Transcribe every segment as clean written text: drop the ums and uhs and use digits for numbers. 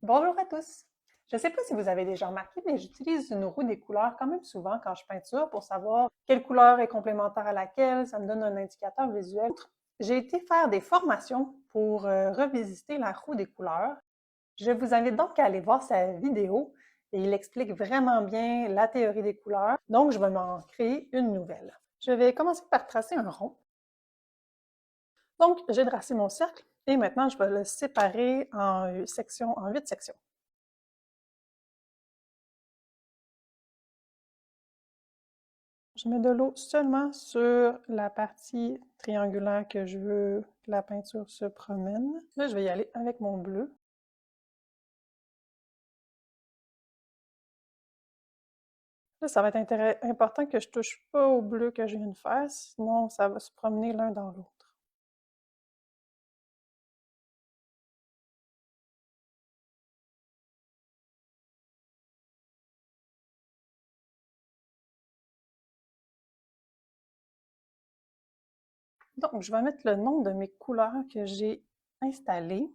Bonjour à tous! Je ne sais pas si vous avez déjà remarqué, mais j'utilise une roue des couleurs quand même souvent quand je peinture pour savoir quelle couleur est complémentaire à laquelle, ça me donne un indicateur visuel. J'ai été faire des formations pour revisiter la roue des couleurs. Je vous invite donc à aller voir sa vidéo et il explique vraiment bien la théorie des couleurs. Donc, je vais m'en créer une nouvelle. Je vais commencer par tracer un rond. Donc, j'ai tracé mon cercle et maintenant, je vais le séparer en 8 sections. Je mets de l'eau seulement sur la partie triangulaire que je veux que la peinture se promène. Là, je vais y aller avec mon bleu. Là, ça va être important que je touche pas au bleu que je viens de faire, sinon ça va se promener l'un dans l'autre. Donc, je vais mettre le nom de mes couleurs que j'ai installées.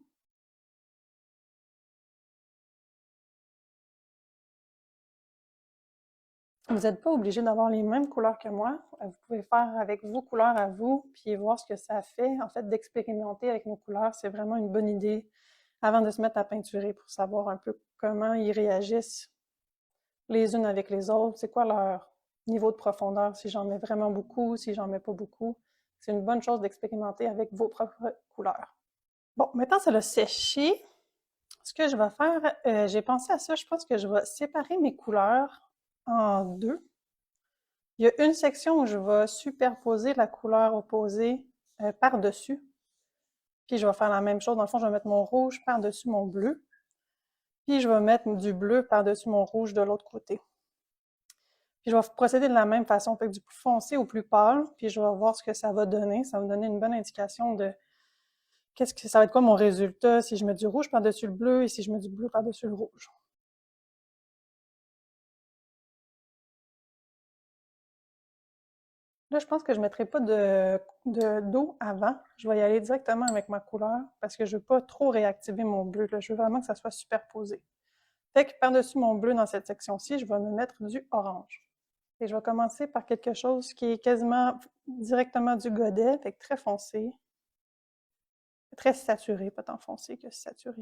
Vous n'êtes pas obligé d'avoir les mêmes couleurs que moi. Vous pouvez faire avec vos couleurs à vous, puis voir ce que ça fait. En fait, d'expérimenter avec nos couleurs, c'est vraiment une bonne idée avant de se mettre à peinturer pour savoir un peu comment ils réagissent les unes avec les autres, c'est quoi leur niveau de profondeur, si j'en mets vraiment beaucoup, si j'en mets pas beaucoup. C'est une bonne chose d'expérimenter avec vos propres couleurs. Bon, maintenant ça l'a séché. Ce que je vais faire, j'ai pensé à ça, je pense que je vais séparer mes couleurs en deux. Il y a une section où je vais superposer la couleur opposée par-dessus. Puis je vais faire la même chose. Dans le fond, je vais mettre mon rouge par-dessus mon bleu. Puis je vais mettre du bleu par-dessus mon rouge de l'autre côté. Puis je vais procéder de la même façon, fait que du plus foncé au plus pâle, puis je vais voir ce que ça va donner. Ça va me donner une bonne indication de qu'est-ce que ça va être quoi mon résultat si je mets du rouge par-dessus le bleu et si je mets du bleu par-dessus le rouge. Là, je pense que je ne mettrai pas d'eau avant. Je vais y aller directement avec ma couleur parce que je ne veux pas trop réactiver mon bleu. Là. Je veux vraiment que ça soit superposé. Fait que par-dessus mon bleu dans cette section-ci, je vais me mettre du orange. Et je vais commencer par quelque chose qui est quasiment directement du godet, fait que très foncé. Très saturé, pas tant foncé que saturé.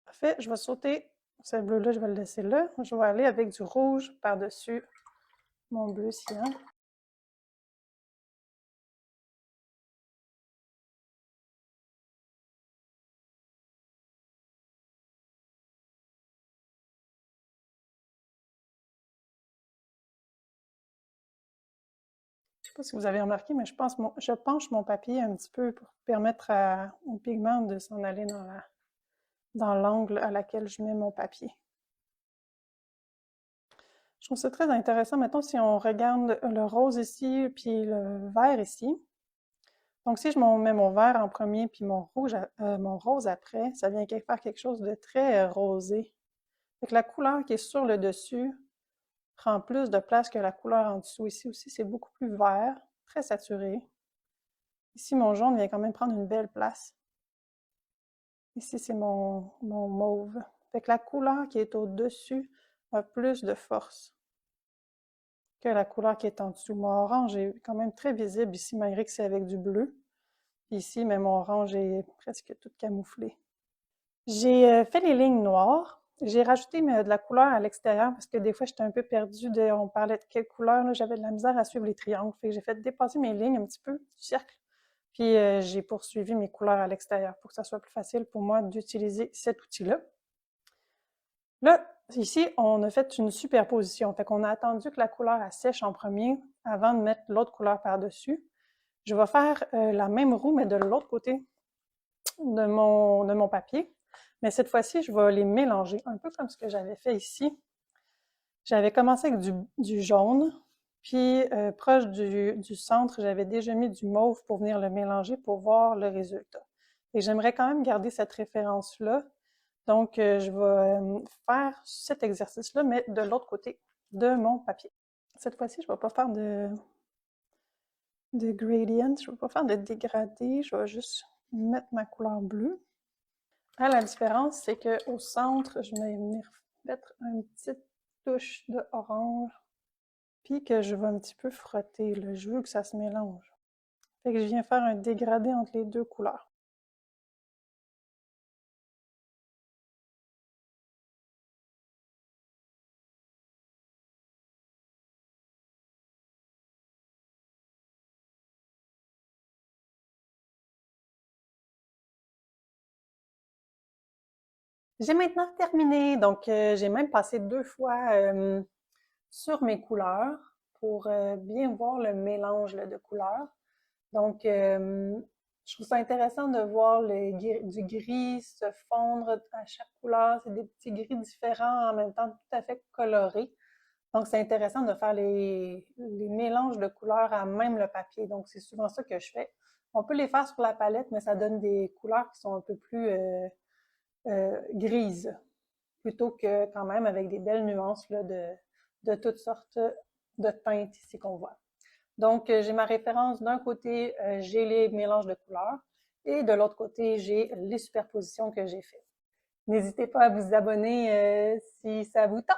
Parfait, je vais sauter ce bleu-là, je vais le laisser là. Je vais aller avec du rouge par-dessus mon bleu cyan. Je ne sais pas si vous avez remarqué, mais je penche mon papier un petit peu pour permettre au pigment de s'en aller dans l'angle à laquelle je mets mon papier. Je trouve ça très intéressant. Mettons, si on regarde le rose ici, puis le vert ici. Donc, si je mets mon vert en premier, puis mon rose après, ça vient faire quelque chose de très rosé. Fait que la couleur qui est sur le dessus prend plus de place que la couleur en dessous. Ici aussi, c'est beaucoup plus vert, très saturé. Ici, mon jaune vient quand même prendre une belle place. Ici, c'est mon mauve. Fait que la couleur qui est au-dessus a plus de force que la couleur qui est en dessous. Mon orange est quand même très visible ici, malgré que c'est avec du bleu. Ici, mais mon orange est presque tout camouflé. J'ai fait les lignes noires. J'ai rajouté de la couleur à l'extérieur parce que des fois, j'étais un peu perdue on parlait de quelle couleur, là, j'avais de la misère à suivre les triangles. Fait que j'ai fait dépasser mes lignes un petit peu du cercle. Puis j'ai poursuivi mes couleurs à l'extérieur pour que ça soit plus facile pour moi d'utiliser cet outil-là. Là, ici, on a fait une superposition. Fait qu'on a attendu que la couleur sèche en premier avant de mettre l'autre couleur par-dessus. Je vais faire la même roue, mais de l'autre côté de mon papier. Mais cette fois-ci, je vais les mélanger, un peu comme ce que j'avais fait ici. J'avais commencé avec du jaune, puis proche du centre, j'avais déjà mis du mauve pour venir le mélanger pour voir le résultat. Et j'aimerais quand même garder cette référence-là. Donc, je vais faire cet exercice-là, mais de l'autre côté de mon papier. Cette fois-ci, je ne vais pas faire de gradient, je ne vais pas faire de dégradé, je vais juste mettre ma couleur bleue. Ah, la différence, c'est qu'au centre, je vais venir mettre une petite touche de orange, puis que je vais un petit peu frotter, là. Je veux que ça se mélange. Fait que je viens faire un dégradé entre les deux couleurs. J'ai maintenant terminé, donc j'ai même passé 2 fois sur mes couleurs pour bien voir le mélange là, de couleurs. Donc, je trouve ça intéressant de voir du gris se fondre à chaque couleur. C'est des petits gris différents en même temps tout à fait colorés. Donc, c'est intéressant de faire les mélanges de couleurs à même le papier. Donc, c'est souvent ça que je fais. On peut les faire sur la palette, mais ça donne des couleurs qui sont un peu plus grises, plutôt que quand même avec des belles nuances là, de toutes sortes de teintes ici qu'on voit. Donc, j'ai ma référence. D'un côté, j'ai les mélanges de couleurs et de l'autre côté, j'ai les superpositions que j'ai faites. N'hésitez pas à vous abonner si ça vous tente.